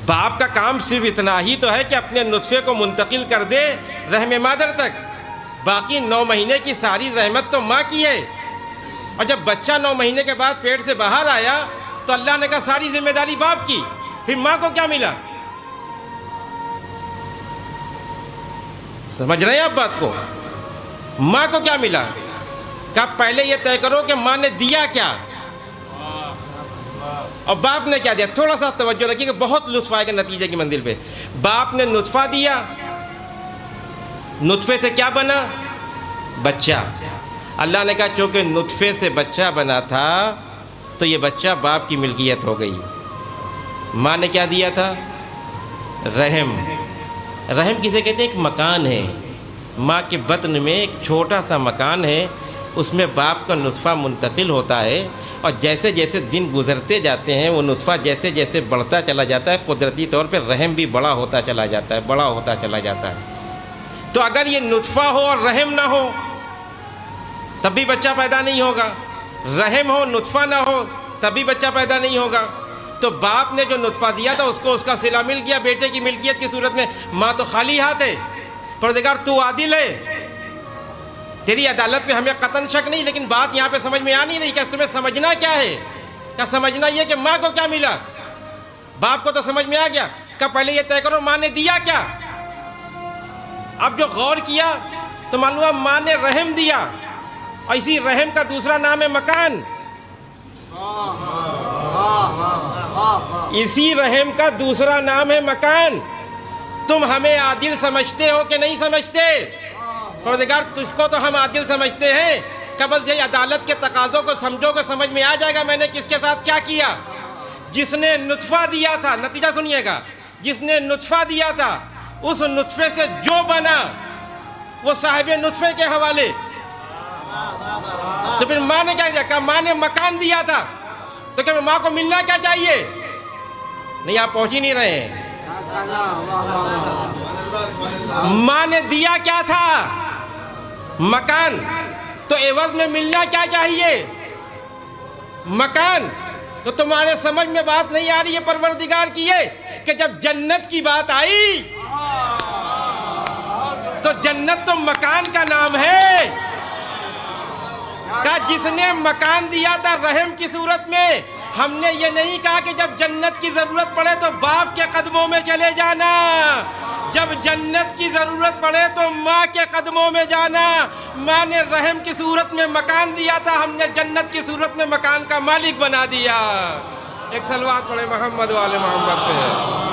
باپ کا کام صرف اتنا ہی تو ہے کہ اپنے نطفے کو منتقل کر دے رحم مادر تک، باقی 9 مہینے کی ساری زحمت تو ماں کی ہے۔ اور جب بچہ 9 مہینے کے بعد پیٹ سے باہر آیا تو اللہ نے کہا ساری ذمہ داری باپ کی، پھر ماں کو کیا ملا؟ سمجھ رہے ہیں آپ بات کو؟ ماں کو کیا ملا؟ کہا پہلے یہ طے کرو کہ ماں نے دیا کیا اور باپ نے کیا دیا۔ تھوڑا سا توجہ رکھیے کہ بہت لطف آئے گا نتیجے کی منزل پہ۔ باپ نے نطفہ دیا، نطفے سے کیا بنا؟ بچہ۔ اللہ نے کہا چونکہ نطفے سے بچہ بنا تھا تو یہ بچہ باپ کی ملکیت ہو گئی۔ ماں نے کیا دیا تھا؟ رحم۔ رحم کسے کہتے ہیں؟ ایک مکان ہے، ماں کے بطن میں ایک چھوٹا سا مکان ہے، اس میں باپ کا نطفہ منتقل ہوتا ہے، اور جیسے جیسے دن گزرتے جاتے ہیں وہ نطفہ جیسے جیسے بڑھتا چلا جاتا ہے، قدرتی طور پہ رحم بھی بڑا ہوتا چلا جاتا ہے، بڑا ہوتا چلا جاتا ہے۔ تو اگر یہ نطفہ ہو اور رحم نہ ہو تب بھی بچہ پیدا نہیں ہوگا، رحم ہو نطفہ نہ ہو تب بھی بچہ پیدا نہیں ہوگا۔ تو باپ نے جو نطفہ دیا تھا اس کو اس کا صلہ مل گیا بیٹے کی ملکیت کی صورت میں۔ ماں تو خالی ہاتھ ہے۔ پروردگار تو عادل ہے، تیری عدالت پہ ہمیں قطعاً شک نہیں، لیکن بات یہاں پہ سمجھ میں آ نہیں رہی کہ تمہیں سمجھنا کیا ہے؟ کیا سمجھنا یہ کہ ماں کو کیا ملا؟ باپ کو تو سمجھ میں آ گیا، کہ پہلے یہ طے کرو ماں نے دیا کیا۔ اب جو غور کیا تو معلوم ہوا ماں نے رحم دیا، اور اسی رحم کا دوسرا نام ہے مکان۔ اسی رحم کا دوسرا نام ہے مکان۔ تم ہمیں عادل سمجھتے ہو کہ نہیں سمجھتے؟ پروردگار تجھ کو تو ہم عادل سمجھتے ہیں، کہ بس یہ عدالت کے تقاضوں کو سمجھو کہ سمجھ میں آ جائے گا میں نے کس کے ساتھ کیا کیا۔ جس نے نطفہ دیا تھا، نتیجہ سنیے گا، جس نے نطفہ دیا تھا اس نطفے سے جو بنا وہ صاحب نطفے کے حوالے۔ تو پھر ماں نے کیا کیا؟ کہ ماں نے مکان دیا تھا، تو کہ ماں کو ملنا کیا چاہیے؟ نہیں، آپ پہنچ ہی نہیں رہے ہیں۔ ماں نے دیا کیا تھا؟ مکان۔ تو عوض میں ملنا کیا چاہیے؟ مکان۔ تو تمہارے سمجھ میں بات نہیں آ رہی ہے پروردگار کی یہ کہ جب جنت کی بات آئی تو جنت تو مکان کا نام ہے، کہ جس نے مکان دیا تھا رحم کی صورت میں۔ ہم نے یہ نہیں کہا کہ جب جنت کی ضرورت پڑے تو باپ کے قدموں میں چلے جانا، جب جنت کی ضرورت پڑے تو ماں کے قدموں میں جانا۔ ماں نے رحم کی صورت میں مکان دیا تھا، ہم نے جنت کی صورت میں مکان کا مالک بنا دیا۔ ایک صلوات پڑھیں محمد والے محمد پہ۔